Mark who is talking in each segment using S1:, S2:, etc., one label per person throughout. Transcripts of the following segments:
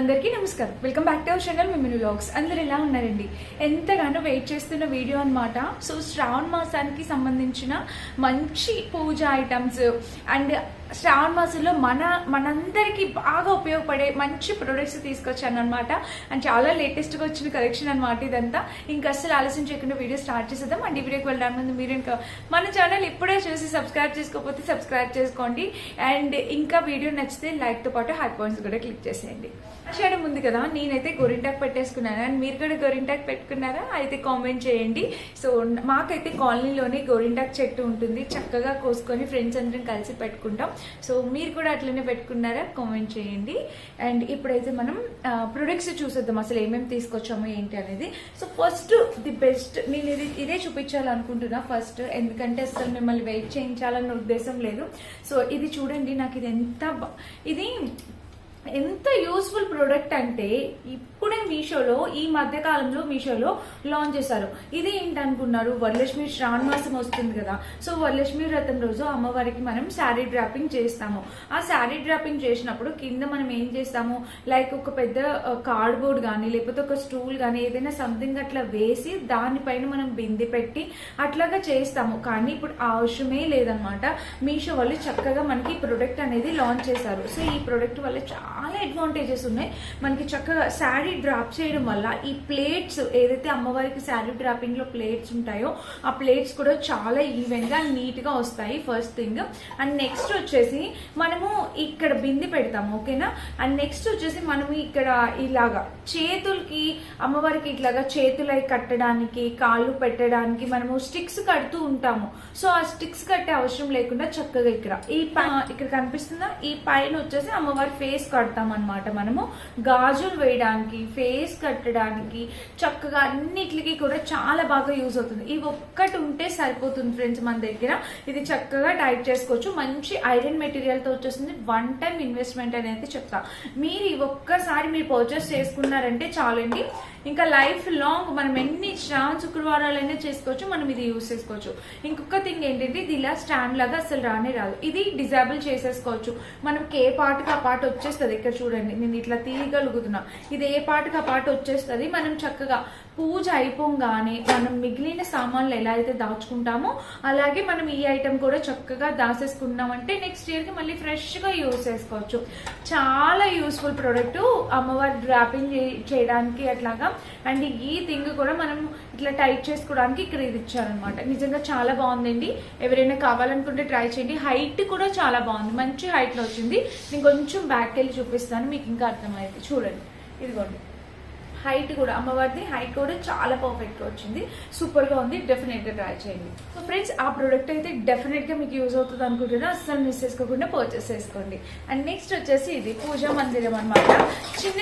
S1: అందరికీ నమస్కారం. Welcome back to our channel మిమిను వ్లాగ్స్. అందరు ఎలా ఉన్నారండి? ఎంతగానో వెయిట్ చేస్తున్న వీడియో అన్నమాట. సో శ్రావణ మాసానికి సంబంధించిన మంచి పూజ ఐటమ్స్ అండ్ శ్రావణ మాసంలో మనందరికీ బాగా ఉపయోగపడే మంచి ప్రొడక్ట్స్ తీసుకొచ్చాను అనమాట. అండ్ చాలా లేటెస్ట్గా వచ్చిన కలెక్షన్ అనమాట ఇదంతా. ఇంకా అసలు ఆలస్యం చేయకుండా వీడియో స్టార్ట్ చేసేద్దాం. అండ్ ఈ వీడియోకి వెళ్ళడానికి ముందు మీరు ఇంకా మన ఛానల్ ఇప్పుడే చూసి సబ్స్క్రైబ్ చేసుకోకపోతే సబ్స్క్రైబ్ చేసుకోండి. అండ్ ఇంకా వీడియో నచ్చితే లైక్తో పాటు హాట్ పాయింట్స్ కూడా క్లిక్ చేసేయండి. చేయడం ఉంది కదా, నేనైతే గోరింటాకు పెట్టేసుకున్నాను. అండ్ మీరు కూడా గోరింటాకు పెట్టుకున్నారా? అయితే కామెంట్ చేయండి. సో మాకైతే కాలనీలోనే గోరింటాకు చెట్టు ఉంటుంది, చక్కగా కోసుకొని ఫ్రెండ్స్ అందరం కలిసి పెట్టుకుంటాం. సో మీరు కూడా అట్లనే పెట్టుకున్నారా? కామెంట్ చేయండి. అండ్ ఇప్పుడైతే మనం ప్రొడక్ట్స్ చూసేద్దాం, అసలు ఏమేమి తీసుకొచ్చామో ఏంటి అనేది. సో ఫస్ట్ ది బెస్ట్, నేను ఇదే చూపించాలనుకుంటున్నా ఫస్ట్, ఎందుకంటే అసలు మిమ్మల్ని వెయిట్ చేయించాలన్న ఉద్దేశం లేదు. సో ఇది చూడండి, నాకు ఇది ఎంత యూస్ఫుల్ ప్రోడక్ట్ అంటే ఇప్పుడే మీషోలో ఈ మధ్య కాలంలో మీషోలో లాంచ్ చేశారు. ఇది ఏంటనుకున్నారు, వరలక్ష్మి శ్రావణ మాసం వస్తుంది కదా. సో వరలక్ష్మి వ్రతం రోజు అమ్మవారికి మనం శారీ డ్రాపింగ్ చేస్తాము. ఆ శారీ డ్రాపింగ్ చేసినప్పుడు కింద మనం ఏం చేస్తాము, లైక్ ఒక పెద్ద కార్డ్బోర్డ్ కానీ లేకపోతే ఒక స్టూల్ కానీ ఏదైనా సంథింగ్ అట్లా వేసి దానిపైన మనం బింది పెట్టి అట్లాగా చేస్తాము. కానీ ఇప్పుడు ఆ అవసరమే లేదనమాట. మీషో వాళ్ళు చక్కగా మనకి ఈ ప్రోడక్ట్ అనేది లాంచ్ చేశారు. సో ఈ ప్రోడక్ట్ వల్ల చాలా అడ్వాంటేజెస్ ఉన్నాయి. మనకి చక్కగా శారీ డ్రాప్ చేయడం వల్ల ఈ ప్లేట్స్ ఏదైతే అమ్మవారికి శారీ డ్రాపింగ్ లో ప్లేట్స్ ఉంటాయో ఆ ప్లేట్స్ కూడా చాలా ఈవెన్ గా నీట్ గా వస్తాయి, ఫస్ట్ థింగ్. అండ్ నెక్స్ట్ వచ్చేసి మనము ఇక్కడ బింది పెడతాము, ఓకేనా. అండ్ నెక్స్ట్ వచ్చేసి మనము ఇక్కడ ఇలాగా చేతులకి అమ్మవారికి ఇట్లాగా చేతులై కట్టడానికి, కాళ్ళు పెట్టడానికి మనము స్టిక్స్ కడుతూ ఉంటాము. సో ఆ స్టిక్స్ కట్టే అవసరం లేకుండా చక్కగా ఇక్కడ కనిపిస్తుందా, ఈ పైన వచ్చేసి అమ్మవారి ఫేస్ కడతాం అనమాట. మనము గాజులు వేయడానికి, ఫేస్ కట్టడానికి చక్కగా అన్నిటికి కూడా చాలా బాగా యూజ్ అవుతుంది. ఇవి ఒక్కటి ఉంటే సరిపోతుంది ఫ్రెండ్స్ మన దగ్గర. ఇది చక్కగా టైట్ చేసుకోవచ్చు. మంచి ఐరన్ మెటీరియల్ తో వచ్చేస్తుంది. వన్ టైం ఇన్వెస్ట్మెంట్ అనేది చెప్తా. మీరు ఈ ఒక్కసారి మీరు పర్చేస్ చేసుకున్నారంటే చాలండి, ఇంకా లైఫ్ లాంగ్ మనం ఎన్ని శ్రావణ శుక్రవారాలైనా చేసుకోవచ్చు, మనం ఇది యూజ్ చేసుకోవచ్చు. ఇంకొక థింగ్ ఏంటంటే, ఇది ఇలా స్టాండ్ లాగా అసలు రానే రాదు. ఇది డిజేబుల్ చేసేసుకోవచ్చు. మనకి ఏ పార్ట్కి ఆ పార్ట్ వచ్చేస్తుంది. ఇక్కడ చూడండి, నేను ఇట్లా తీయగలుగుతున్నా. ఇది ఏ పార్ట్కి ఆ పార్ట్ వచ్చేస్తుంది. మనం చక్కగా పూజ అయిపోగానే మనం మిగిలిన సామాన్లు ఎలా అయితే దాచుకుంటామో అలాగే మనం ఈ ఐటెం కూడా చక్కగా దాచేసుకున్నామంటే నెక్స్ట్ ఇయర్ కి మళ్ళీ ఫ్రెష్ గా యూజ్ చేసుకోవచ్చు. చాలా యూస్ఫుల్ ప్రోడక్ట్ అమ్మవారి డ్రాపింగ్ చేయడానికి అట్లాగా. అండ్ ఈ థింగ్ కూడా మనం ఇట్లా టైట్ చేసుకోవడానికి ఇక్కడ ఇది ఇచ్చారనమాట. నిజంగా చాలా బాగుందండి. ఎవరైనా కావాలనుకుంటే ట్రై చేయండి. హైట్ కూడా చాలా బాగుంది, మంచి హైట్ లో వచ్చింది. నేను కొంచెం బ్యాక్ వెళ్ళి చూపిస్తాను, మీకు ఇంకా అర్థమైంది. చూడండి, ఇదిగోండి హైట్ కూడా, అమ్మవారిది హైట్ కూడా చాలా పర్ఫెక్ట్ గా వచ్చింది. సూపర్ గా ఉంది. డెఫినెట్ గా ట్రై చేయండి. సో ఫ్రెండ్స్, ఆ ప్రోడక్ట్ అయితే డెఫినెట్ గా మీకు యూజ్ అవుతుంది అనుకుంటున్నా. అస్సలు మిస్ చేసుకోకుండా పర్చేస్ చేసుకోండి. అండ్ నెక్స్ట్ వచ్చేసి ఇది పూజా మందిరం అనమాట.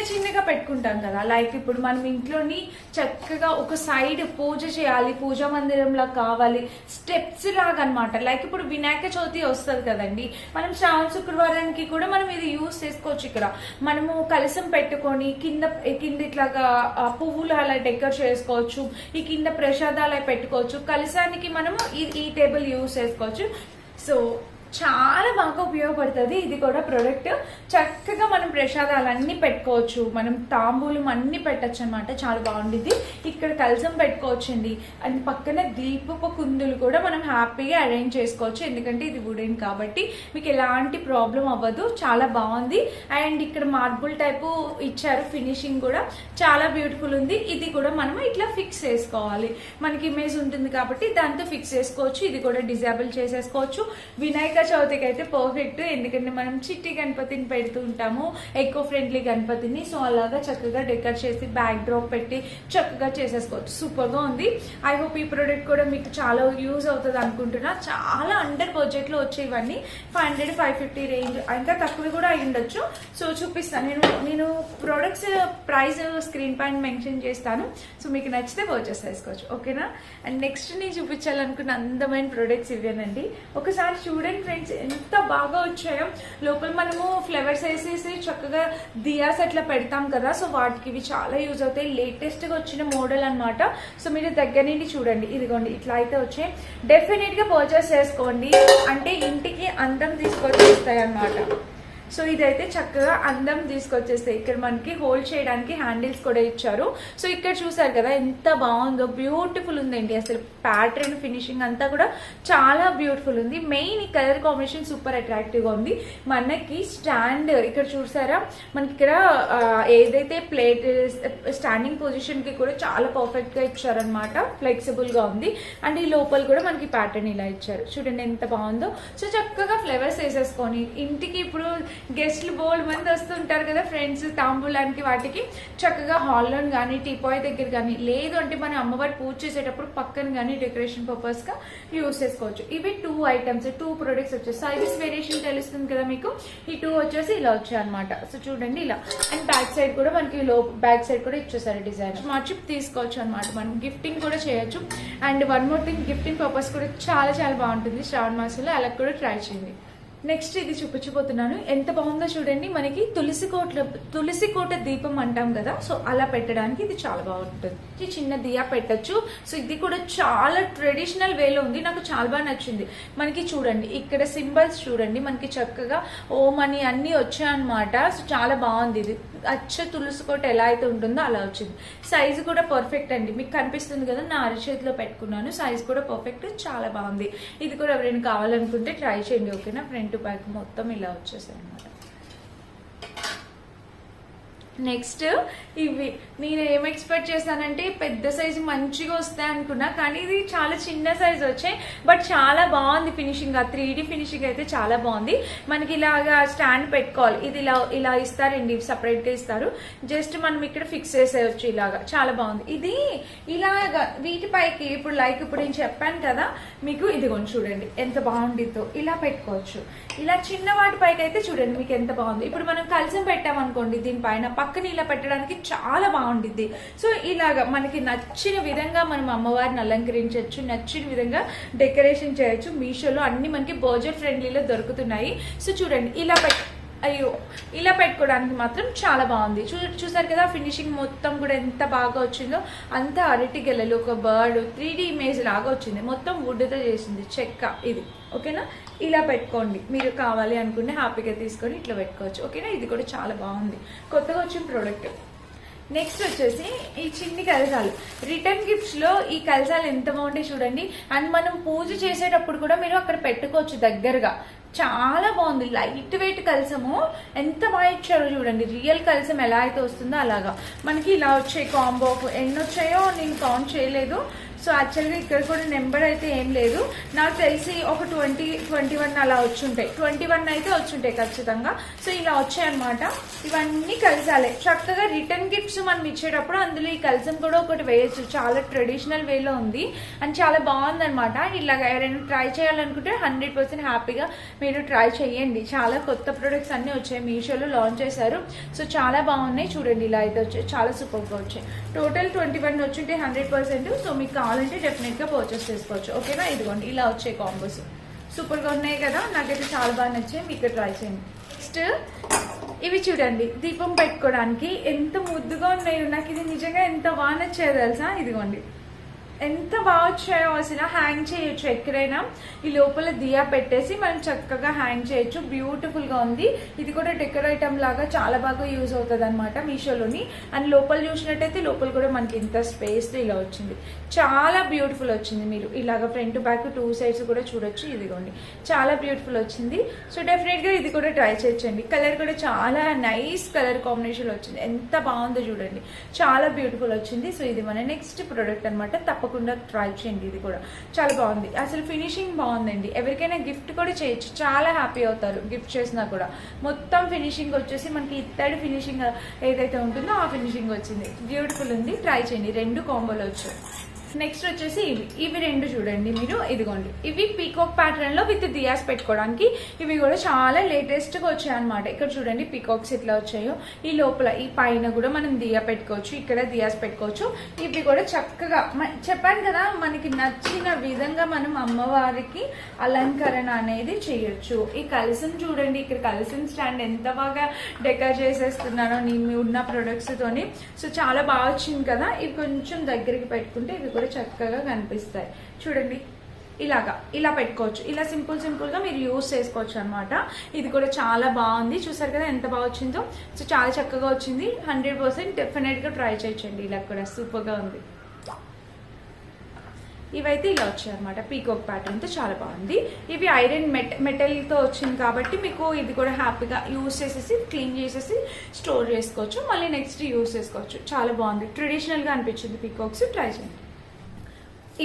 S1: చిన్నగా పెట్టుకుంటాం కదా, లైక్ ఇప్పుడు మనం ఇంట్లోని చక్కగా ఒక సైడ్ పూజ చేయాలి, పూజా మందిరంలా కావాలి, స్టెప్స్ లాగా అనమాట. లైక్ ఇప్పుడు వినాయక చవితి వస్తుంది కదండి, మనం శ్రావణ శుక్రవారానికి కూడా మనం ఇది యూజ్ చేసుకోవచ్చు. ఇక్కడ మనము కలశం పెట్టుకొని కింద ఇట్లాగా పువ్వులు అలా డెకర్ చేసుకోవచ్చు. ఈ కింద ప్రసాదాలు పెట్టుకోవచ్చు. కలశానికి మనము ఈ టేబుల్ యూజ్ చేసుకోవచ్చు. సో చాలా బాగా ఉపయోగపడుతుంది ఇది కూడా ప్రోడక్ట్. చక్కగా మనం ప్రసాదాలన్నీ పెట్టుకోవచ్చు, మనం తాంబూలం అన్ని పెట్టచ్చు అనమాట. చాలా బాగుంటుంది. ఇక్కడ కలసం పెట్టుకోవచ్చు అండి. అండ్ పక్కన దీపపు కుందులు కూడా మనం హ్యాపీగా అరేంజ్ చేసుకోవచ్చు, ఎందుకంటే ఇది వుడెన్ కాబట్టి మీకు ఎలాంటి ప్రాబ్లం అవ్వదు. చాలా బాగుంది. అండ్ ఇక్కడ మార్బుల్ టైపు ఇచ్చారు, ఫినిషింగ్ కూడా చాలా బ్యూటిఫుల్ ఉంది. ఇది కూడా మనం ఇట్లా ఫిక్స్ చేసుకోవాలి, మనకి ఇమేజ్ ఉంటుంది కాబట్టి దాంతో ఫిక్స్ చేసుకోవచ్చు. ఇది కూడా డిజేబుల్ చేసేసుకోవచ్చు. వినాయక చవితికి అయితే పర్ఫెక్ట్, ఎందుకంటే మనం చిట్టి గణపతిని పెడుతూ ఉంటాము, ఎకో ఫ్రెండ్లీ గణపతిని. సో అలాగా చక్కగా డెకర్ చేసి బ్యాక్ డ్రాప్ పెట్టి చక్కగా చేసేసుకోవచ్చు. సూపర్ గా ఉంది. ఐ హోప్ ఈ ప్రోడక్ట్ కూడా మీకు చాలా యూజ్ అవుతుంది అనుకుంటున్నా. చాలా అండర్ బడ్జెట్ లో వచ్చే ఇవన్నీ 500, 550 రేంజ్, ఇంకా తక్కువ కూడా అయి ఉండొచ్చు. సో చూపిస్తాను నేను ప్రోడక్ట్స్ ప్రైస్ స్క్రీన్ పైన మెన్షన్ చేస్తాను. సో మీకు నచ్చితే పర్చేస్ చేసుకోవచ్చు, ఓకేనా. అండ్ నెక్స్ట్ నేను చూపించాలనుకున్న అందమైన ప్రోడక్ట్స్ ఇవేనండి. ఒకసారి చూడండి ఫ్రెండ్స్, ఎంత బాగా వచ్చాయో. లోపల మనము ఫ్లవర్స్ వేసేసి చక్కగా దియాస్ అట్లా పెడతాం కదా, సో వాటికి ఇవి చాలా యూజ్ అవుతాయి. లేటెస్ట్ గా వచ్చిన మోడల్ అనమాట. సో మీరు దగ్గర నుండి చూడండి, ఇదిగోండి ఇట్లా అయితే వచ్చాయి. డెఫినెట్ గా పర్చేస్ చేసుకోండి, అంటే ఇంటికి అందం తీసుకొచ్చి వస్తాయి అనమాట. సో ఇదైతే చక్కగా అందం తీసుకొచ్చేస్తాయి. ఇక్కడ మనకి హోల్డ్ చేయడానికి హ్యాండిల్స్ కూడా ఇచ్చారు. సో ఇక్కడ చూసారు కదా ఎంత బాగుందో, బ్యూటిఫుల్ ఉందండి. అసలు ప్యాటర్న్ ఫినిషింగ్ అంతా కూడా చాలా బ్యూటిఫుల్ ఉంది. మెయిన్ ఈ కలర్ కాంబినేషన్ సూపర్ అట్రాక్టివ్ గా ఉంది. మనకి స్టాండ్ ఇక్కడ చూసారా, మనకి ఇక్కడ ఏదైతే ప్లేట్ స్టాండింగ్ పొజిషన్ కి కూడా చాలా పర్ఫెక్ట్ గా ఇచ్చారనమాట. ఫ్లెక్సిబుల్ గా ఉంది. అండ్ ఈ లోపల కూడా మనకి ప్యాటర్న్ ఇలా ఇచ్చారు. చూడండి ఎంత బాగుందో. సో చక్కగా ఫ్లవర్స్ వేసేసుకొని ఇంటికి ఇప్పుడు గెస్ట్లు బోల్డ్ మంది వస్తుంటారు కదా ఫ్రెండ్స్, తాంబూలానికి వాటికి చక్కగా హాల్లో కానీ టీపాయ్ దగ్గర కానీ, లేదు అంటే మన అమ్మవారి పూజ చేసేటప్పుడు పక్కన కానీ డెకరేషన్ పర్పస్ గా యూస్ చేసుకోవచ్చు. ఇవి 2 ఐటమ్స్, 2 ప్రొడక్ట్స్ వచ్చేసి సైజెస్ వేరియేషన్ తెలుస్తుంది కదా మీకు. ఈ 2 వచ్చేసి ఇలా వచ్చాయి అనమాట. సో చూడండి ఇలా. అండ్ బ్యాక్ సైడ్ కూడా మనకి బ్యాక్ సైడ్ కూడా ఇచ్చేసారు డిజైన్. స్మార్ట్ చిప్ తీసుకోవచ్చు అనమాట. మనం గిఫ్టింగ్ కూడా చేయొచ్చు. And one more thing, gifting purpose కూడా చాలా చాలా బాగుంటుంది శ్రావణ మాసంలో. అలా కూడా ట్రై చేయండి. నెక్స్ట్ ఇది చూపించబోతున్నాను. ఎంత బాగుందో చూడండి. మనకి తులసి కోట దీపం అంటాం కదా, సో అలా పెట్టడానికి ఇది చాలా బాగుంటుంది. ఇది చిన్న దియా పెట్టచ్చు. సో ఇది కూడా చాలా ట్రెడిషనల్ వేలో ఉంది. నాకు చాలా బాగా నచ్చింది. మనకి చూడండి ఇక్కడ సింబల్స్ చూడండి, మనకి చక్కగా ఓం అని అన్ని వచ్చాయన్నమాట. సో చాలా బాగుంది. ఇది అచ్చ తులసి కోట ఎలా అయితే ఉంటుందో అలా వచ్చింది. సైజు కూడా పర్ఫెక్ట్ అండి. మీకు కనిపిస్తుంది కదా, నా అరచేతిలో పెట్టుకున్నాను. సైజ్ కూడా పర్ఫెక్ట్, చాలా బాగుంది. ఇది కూడా ఎవరైనా కావాలనుకుంటే ట్రై చేయండి. ఓకేనా. ఫ్రంట్ బ్యాక్ మొత్తం ఇలా వచ్చేసాయి అన్నమాట. నెక్స్ట్ ఇవి నేను ఏం ఎక్స్పెక్ట్ చేశానంటే పెద్ద సైజు మంచిగా వస్తాయి అనుకున్నా, కానీ ఇది చాలా చిన్న సైజు వచ్చాయి. బట్ చాలా బాగుంది ఫినిషింగ్. ఆ 3D ఫినిషింగ్ అయితే చాలా బాగుంది. మనకి ఇలాగా స్టాండ్ పెట్టుకోవాలి. ఇది ఇలా ఇస్తారండి, సపరేట్ గా ఇస్తారు. జస్ట్ మనం ఇక్కడ ఫిక్స్ చేసేయచ్చు ఇలాగా. చాలా బాగుంది. ఇది ఇలాగా వీటిపైకి ఇప్పుడు ఇప్పుడు నేను చెప్పాను కదా మీకు, ఇదిగోండి చూడండి ఎంత బాగుండిద్దో. ఇలా పెట్టుకోవచ్చు. ఇలా చిన్న వాటి పైకి అయితే చూడండి మీకు ఎంత బాగుంది. ఇప్పుడు మనం కలసం పెట్టామనుకోండి, దీనిపైన పక్కన ఇలా పెట్టడానికి చాలా బాగుండిద్ది. సో ఇలాగా మనకి నచ్చిన విధంగా మనం అమ్మవారిని అలంకరించవచ్చు, నచ్చిన విధంగా డెకరేషన్ చేయొచ్చు. మీషోలో అన్ని మనకి బడ్జెట్ ఫ్రెండ్లీలో దొరుకుతున్నాయి. సో చూడండి ఇలా పెట్టుకోవడానికి మాత్రం చాలా బాగుంది. చూసారు కదా ఫినిషింగ్ మొత్తం కూడా ఎంత బాగా వచ్చిందో. అంత అరటి గెలలు, ఒక బర్డ్ 3D ఇమేజ్ లాగా వచ్చింది. మొత్తం వుడ్తో చేసింది, చెక్క ఇది. ఓకేనా. ఇలా పెట్టుకోండి. మీరు కావాలి అనుకుంటే హ్యాపీగా తీసుకొని ఇట్లా పెట్టుకోవచ్చు. ఓకేనా. ఇది కూడా చాలా బాగుంది, కొత్తగా వచ్చిన ప్రోడక్ట్. నెక్స్ట్ వచ్చేసి ఈ చిన్ని కలసాలు. రిటర్న్ గిఫ్ట్స్ లో ఈ కలసాలు ఎంత బాగుంటాయి చూడండి. అండ్ మనం పూజ చేసేటప్పుడు కూడా మీరు అక్కడ పెట్టుకోవచ్చు దగ్గరగా. చాలా బాగుంది. లైట్ వెయిట్ కలసము ఎంత బాగా ఇచ్చారో చూడండి. రియల్ కలసం ఎలా అయితే వస్తుందో అలాగా మనకి ఇలా వచ్చాయి. కాంబో ఎన్ని వచ్చాయో నేను కౌంట్ చేయలేదు. సో యాక్చువల్గా ఇక్కడ కూడా నెంబర్ అయితే ఏం లేదు. నాకు తెలిసి ఒక 21 అలా వచ్చుంటాయి. 21 అయితే వచ్చుంటాయి ఖచ్చితంగా. సో ఇలా వచ్చాయన్నమాట. ఇవన్నీ కలిసాలే. చక్కగా రిటర్న్ గిఫ్ట్స్ మనం ఇచ్చేటప్పుడు అందులో ఈ కలసం కూడా ఒకటి వేయచ్చు. చాలా ట్రెడిషనల్ వేలో ఉంది అండ్ చాలా బాగుందన్నమాట. ఇలాగా ఎవరైనా ట్రై చేయాలనుకుంటే 100% హ్యాపీగా మీరు ట్రై చేయండి. చాలా కొత్త ప్రొడక్ట్స్ అన్నీ వచ్చాయి. మీషోలో లాంచ్ చేశారు. సో చాలా బాగున్నాయి చూడండి. ఇలా అయితే వచ్చాయి, చాలా సూపర్గా వచ్చాయి. టోటల్ 21 వచ్చుంటే 100%. సో మీకు కావాలంటే డెఫినెట్ గా పర్చేస్ చేసుకోవచ్చు. ఓకేనా. ఇదిగోండి ఇలా వచ్చాయి కాంబోస్. సూపర్ గా ఉన్నాయి కదా, నాకైతే చాలా బాగా నచ్చాయి. మీకు ట్రై చేయండి. నెక్స్ట్ ఇవి చూడండి, దీపం పెట్టుకోవడానికి ఎంత ముద్దుగా ఉన్నాయో. నాకు ఇది నిజంగా ఎంత బాగా నచ్చాయో తెలుసా. ఇదిగోండి ఎంత బాగా వచ్చాయో. అసలు హ్యాంగ్ చేయొచ్చు ఎక్కడైనా. ఈ లోపల దియా పెట్టేసి మనం చక్కగా హ్యాంగ్ చేయొచ్చు. బ్యూటిఫుల్ గా ఉంది. ఇది కూడా డెకర్ ఐటమ్ లాగా చాలా బాగా యూజ్ అవుతుంది అనమాట మీషోలోని. అండ్ లోపల చూసినట్టయితే లోపల కూడా మనకి ఇంత స్పేస్ ఇలా వచ్చింది. చాలా బ్యూటిఫుల్ వచ్చింది. మీరు ఇలాగ ఫ్రంట్ బ్యాక్ 2 సైడ్స్ కూడా చూడొచ్చు. ఇదిగోండి చాలా బ్యూటిఫుల్ వచ్చింది. సో డెఫినెట్ గా ఇది కూడా ట్రై చేయొచ్చండి. కలర్ కూడా చాలా నైస్ కలర్ కాంబినేషన్ వచ్చింది. ఎంత బాగుందో చూడండి, చాలా బ్యూటిఫుల్ వచ్చింది. సో ఇది మన నెక్స్ట్ ప్రోడక్ట్ అనమాట. తప్పకుండా ట్రై చేయండి. ఇది కూడా చాలా బాగుంది. అసలు ఫినిషింగ్ బాగుందండి. ఎవరికైనా గిఫ్ట్ కూడా చేయొచ్చు, చాలా హ్యాపీ అవుతారు గిఫ్ట్ చేసినా కూడా. మొత్తం ఫినిషింగ్ వచ్చేసి మనకి ఇత్తడి ఫినిషింగ్ ఏదైతే ఉంటుందో ఆ ఫినిషింగ్ వచ్చింది. బ్యూటిఫుల్ ఉంది. ట్రై చేయండి. 2 కాంబోలు వచ్చాయి. నెక్స్ట్ వచ్చేసి ఇవి 2 చూడండి మీరు. ఇదిగోండి ఇవి పీకాక్ ప్యాటర్న్ లో విత్ దియాస్ పెట్టుకోవడానికి. ఇవి కూడా చాలా లేటెస్ట్ గా వచ్చాయి అనమాట. ఇక్కడ చూడండి పీకాక్స్ ఎట్లా వచ్చాయో. ఈ లోపల ఈ పైన కూడా మనం దియా పెట్టుకోవచ్చు, ఇక్కడ దియాస్ పెట్టుకోవచ్చు. ఇవి కూడా చక్కగా చెప్పాను కదా, మనకి నచ్చిన విధంగా మనం అమ్మవారికి అలంకరణ అనేది చేయొచ్చు. ఈ కలసం చూడండి, ఇక్కడ కలసం స్టాండ్ ఎంత బాగా డెకర్ చేసేస్తున్నానో నేను ఉన్న ప్రొడక్ట్స్ తోని. సో చాలా బాగా వచ్చింది కదా. ఇవి కొంచెం దగ్గరికి పెట్టుకుంటే ఇవి కూడా చక్కగా కనిపిస్తాయి చూడండి. ఇలా పెట్టుకోవచ్చు. ఇలా సింపుల్గా మీరు యూస్ చేసుకోవచ్చు అనమాట. ఇది కూడా చాలా బాగుంది, చూసారు కదా ఎంత బాగా వచ్చిందో. సో చాలా చక్కగా వచ్చింది, 100% డెఫినెట్గా ట్రై చేయొచ్చండి. ఇలా కూడా సూపర్గా ఉంది. ఇవైతే ఇలా వచ్చాయి అనమాట, పీకాక్ ప్యాటర్న్తో చాలా బాగుంది. ఇవి ఐరన్ మెటల్తో వచ్చింది కాబట్టి మీకు ఇది కూడా హ్యాపీగా యూస్ చేసేసి క్లీన్ చేసేసి స్టోర్ చేసుకోవచ్చు, మళ్ళీ నెక్స్ట్ యూస్ చేసుకోవచ్చు. చాలా బాగుంది, ట్రెడిషనల్గా అనిపించింది పీకాక్స్. ట్రై చేయండి.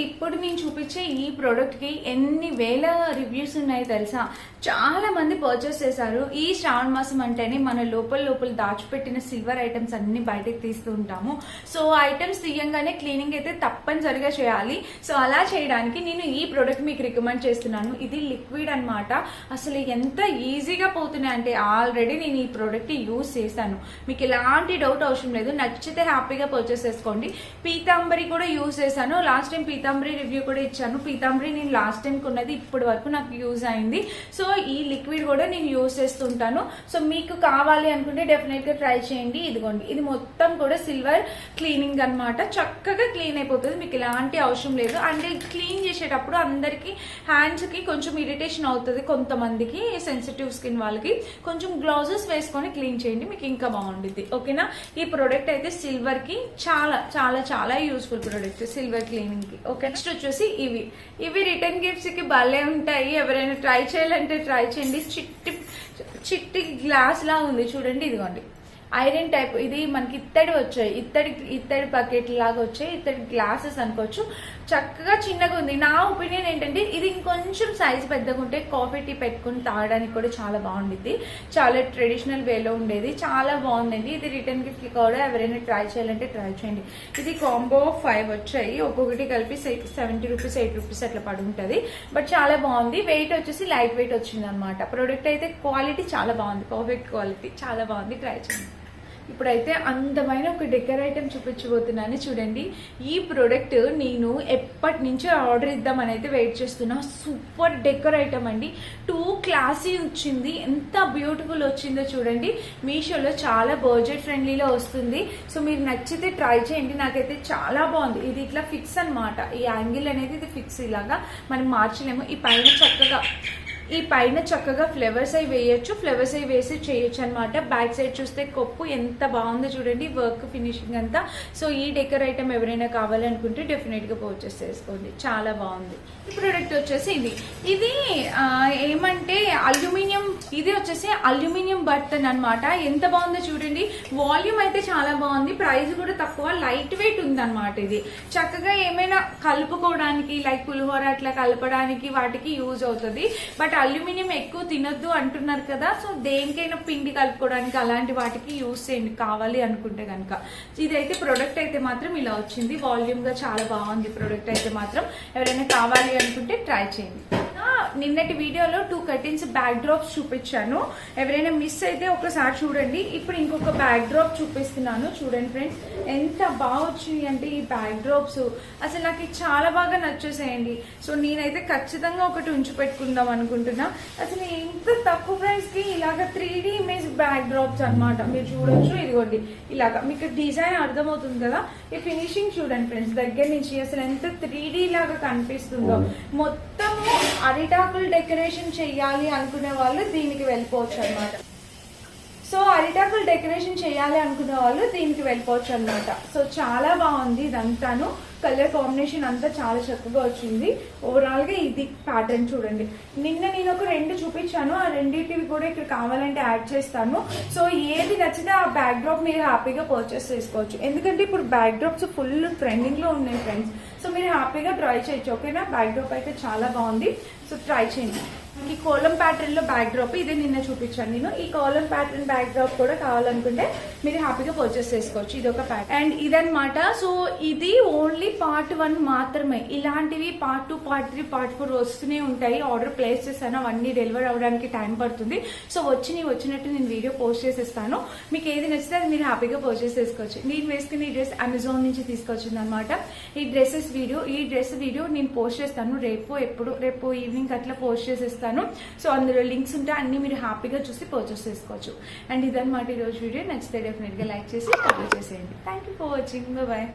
S1: ఇప్పుడు నేను చూపించే ఈ ప్రోడక్ట్కి ఎన్ని వేల రివ్యూస్ ఉన్నాయో తెలుసా. చాలా మంది పర్చేస్ చేశారు. ఈ శ్రావణ మాసం అంటేనే మన లోపల దాచిపెట్టిన సిల్వర్ ఐటమ్స్ అన్ని బయటకు తీస్తూ ఉంటాము. సో ఐటమ్స్ తీయంగానే క్లీనింగ్ అయితే తప్పనిసరిగా చేయాలి. సో అలా చేయడానికి నేను ఈ ప్రోడక్ట్ మీకు రికమెండ్ చేస్తున్నాను. ఇది లిక్విడ్ అనమాట. అసలు ఎంత ఈజీగా పోతున్నాయి అంటే ఆల్రెడీ నేను ఈ ప్రోడక్ట్ యూజ్ చేశాను. మీకు ఎలాంటి డౌట్ అవసరం లేదు. నచ్చితే హ్యాపీగా పర్చేస్ చేసుకోండి. పీతాంబరి కూడా యూజ్ చేశాను. లాస్ట్ టైం పీతాంబరి రివ్యూ కూడా ఇచ్చాను. పీతాంబరి నేను లాస్ట్ టైం కొన్నది ఇప్పటి వరకు నాకు యూజ్ అయింది. సో ఈ లిక్విడ్ కూడా నేను యూజ్ చేస్తుంటాను. సో మీకు కావాలి అనుకుంటే డెఫినెట్ గా ట్రై చేయండి. ఇదిగోండి, ఇది మొత్తం కూడా సిల్వర్ క్లీనింగ్ అనమాట. చక్కగా క్లీన్ అయిపోతుంది, మీకు ఎలాంటి అవసరం లేదు. అండ్ క్లీన్ చేసేటప్పుడు అందరికి హ్యాండ్స్ కి కొంచెం ఇరిటేషన్ అవుతుంది, కొంతమందికి సెన్సిటివ్ స్కిన్ వాళ్ళకి. కొంచెం గ్లౌజెస్ వేసుకొని క్లీన్ చేయండి, మీకు ఇంకా బాగుంటుంది. ఓకేనా. ఈ ప్రోడక్ట్ అయితే సిల్వర్ కి చాలా చాలా చాలా యూస్ఫుల్ ప్రోడక్ట్, సిల్వర్ క్లీనింగ్ కి. ఓకే, నెక్స్ట్ వచ్చేసి ఇవి రిటర్న్ గిఫ్ట్స్ కి భలే ఉంటాయి. ఎవరైనా ట్రై చేయాలంటే ట్రై చేయండి. చిట్టి గ్లాస్ లా ఉంది చూడండి. ఇదిగోండి, ఐరన్ టైప్. ఇది మనకి ఇత్తడి వచ్చాయి, ఇత్తడి బకెట్ లాగా వచ్చాయి, ఇత్తడి గ్లాసెస్ అనుకోవచ్చు. చక్కగా చిన్నగా ఉంది. నా ఒపీనియన్ ఏంటంటే ఇది ఇంకొంచెం సైజ్ పెద్దగా ఉంటే కాఫీ టీ పెట్టుకుని తాగడానికి కూడా చాలా బాగుండిద్ది. చాలా ట్రెడిషనల్ వేలో ఉండేది, చాలా బాగుందండి. ఇది రిటర్న్ గిఫ్ట్ కూడా ఎవరైనా ట్రై చేయాలంటే ట్రై చేయండి. ఇది కాంబో 5 వచ్చాయి, ఒక్కొక్కటి కలిపి 70 రూపీస్ 8 రూపీస్ అట్లా పడి ఉంటుంది. బట్ చాలా బాగుంది. వెయిట్ వచ్చేసి లైట్ వెయిట్ వచ్చింది అనమాట. ప్రోడక్ట్ అయితే క్వాలిటీ చాలా బాగుంది, పర్ఫెక్ట్ క్వాలిటీ, చాలా బాగుంది. ట్రై చేయండి. ఇప్పుడైతే అందమైన ఒక డెకర్ ఐటమ్ చూపించబోతున్నాను చూడండి. ఈ ప్రోడక్ట్ నేను ఎప్పటి నుంచో ఆర్డర్ ఇద్దామని అయితే వెయిట్ చేస్తున్నా. సూపర్ డెకర్ ఐటమ్ అండి. 2 క్లాసీ వచ్చింది, ఎంత బ్యూటిఫుల్ వచ్చిందో చూడండి. మీషోలో చాలా బడ్జెట్ ఫ్రెండ్లీలో వస్తుంది. సో మీరు నచ్చితే ట్రై చేయండి. నాకైతే చాలా బాగుంది. ఇది ఇట్లా ఫిక్స్ అనమాట, ఈ యాంగిల్ అనేది ఇది ఫిక్స్, ఇలాగా మనం మార్చలేము. ఈ పైన చక్కగా ఫ్లవర్స్ అవి వేయచ్చు, ఫ్లవర్స్ అవి వేసి చేయొచ్చు అనమాట. బ్యాక్ సైడ్ చూస్తే కొప్పు ఎంత బాగుందో చూడండి, వర్క్ ఫినిషింగ్ అంతా. సో ఈ డెకర్ ఐటమ్ ఎవరైనా కావాలనుకుంటే డెఫినెట్ గా పర్చేస్ చేసుకోండి, చాలా బాగుంది. ఈ ప్రోడక్ట్ వచ్చేసి ఇది ఏమంటే అల్యూమినియం, ఇది వచ్చేసి అల్యూమినియం బర్తన్ అనమాట. ఎంత బాగుందో చూడండి. వాల్యూమ్ అయితే చాలా బాగుంది, ప్రైస్ కూడా తక్కువ, లైట్ వెయిట్ ఉంది అనమాట. ఇది చక్కగా ఏమైనా కలుపుకోవడానికి లైక్ పులిహోర అట్లా కలపడానికి వాటికి యూజ్ అవుతుంది. బట్ అల్యూమినియం ఎక్కువ తినొద్దు అంటున్నారు కదా. సో దేనికైనా పిండి కలుపుకోవడానికి అలాంటి వాటికి యూజ్ చేయండి కావాలి అనుకుంటే కనుక. ఇదైతే ప్రోడక్ట్ అయితే మాత్రం ఇలా వచ్చింది, వాల్యూమ్ గా చాలా బాగుంది ప్రోడక్ట్ అయితే మాత్రం. ఎవరైనా కావాలి అనుకుంటే ట్రై చేయండి. నిన్నటి వీడియోలో 2 కర్టెన్స్ బ్యాక్ డ్రాప్స్ చూపించాను, ఎవరైనా మిస్ అయితే ఒకసారి చూడండి. ఇప్పుడు ఇంకొక బ్యాక్ డ్రాప్ చూపిస్తున్నాను చూడండి ఫ్రెండ్స్. ఎంత బాగా వచ్చింది అంటే ఈ బ్యాక్ డ్రాప్స్ అసలు నాకు చాలా బాగా నచ్చేసేయండి. సో నేనైతే ఖచ్చితంగా ఒకటి ఉంచి పెట్టుకుందాం అనుకుంటున్నా. అసలు ఎంత తక్కువ ప్రైస్ కి ఇలాగ 3D ఇమేజ్ బ్యాక్ డ్రాప్స్ అనమాట. మీరు చూడొచ్చు, ఇదిగోండి ఇలాగా మీకు డిజైన్ అర్థమవుతుంది కదా. ఈ ఫినిషింగ్ చూడండి ఫ్రెండ్స్ దగ్గర నుంచి, అసలు ఎంత 3D లాగా కనిపిస్తుందో. మొత్తము అరిటాకులు డెకరేషన్ చెయ్యాలి అనుకునే వాళ్ళు దీనికి వెళ్ళిపోవచ్చు అనమాట. సో అరిటాకులు డెకరేషన్ చేయాలి అనుకునే వాళ్ళు దీనికి వెళ్ళిపోవచ్చు అనమాట. సో చాలా బాగుంది ఇదంతాను. కలర్ కాంబినేషన్ అంతా చాలా చక్కగా వచ్చింది. ఓవరాల్ గా ఇది ప్యాటర్న్ చూడండి. నిన్న నేను ఒక 2 చూపించాను, ఆ రెండింటివి కూడా ఇక్కడ కావాలంటే యాడ్ చేస్తాను. సో ఏది నచ్చితే ఆ బ్యాక్ డ్రాప్ మీరు హ్యాపీగా పర్చేస్ చేసుకోవచ్చు. ఎందుకంటే ఇప్పుడు బ్యాక్ డ్రాప్స్ ఫుల్ ట్రెండింగ్ లో ఉన్నాయి ఫ్రెండ్స్. సో మీరు హ్యాపీగా ట్రై చేయొచ్చు. ఓకేనా. బ్యాక్ డ్రాప్ అయితే చాలా బాగుంది, సో ట్రై చేయండి. ఈ కోలం ప్యాటర్న్ లో బ్యాక్ డ్రాప్ ఇది నిన్న చూపించాను నేను. ఈ కోలం ప్యాటర్న్ బ్యాక్ డ్రాప్ కూడా కావాలనుకుంటే మీరు హ్యాపీగా పర్చేస్ చేసుకోవచ్చు. ఇది ఒక ప్యాటర్న్ అండ్ ఇదనమాట. సో ఇది ఓన్లీ పార్ట్ 1 మాత్రమే. ఇలాంటివి పార్ట్ 2 పార్ట్ 3 పార్ట్ 4 వస్తూనే ఉంటాయి. ఆర్డర్ ప్లేస్ చేస్తాను, అవన్నీ డెలివర్ అవ్వడానికి టైం పడుతుంది. సో వచ్చినట్టు నేను వీడియో పోస్ట్ చేసేస్తాను. మీకు ఏది నచ్చితే అది మీరు హ్యాపీగా పర్చేస్ చేసుకోవచ్చు. నేను వేసుకుని ఈ డ్రెస్ అమెజాన్ నుంచి తీసుకొచ్చింది అనమాట. ఈ డ్రెస్ వీడియో నేను పోస్ట్ చేస్తాను రేపు ఈవినింగ్ అట్లా పోస్ట్ చేసేస్తాను. సో అందులో లింక్స్ ఉంటాయి, అన్ని మీరు హ్యాపీగా చూసి పర్చేస్ చేసుకోవచ్చు. అండ్ ఇదన్నమాట ఈరోజు వీడియో. నచ్చితే డెఫినెట్ గా లైక్ చేసి కామెంట్ చేసేయండి. Thank you for watching. Bye.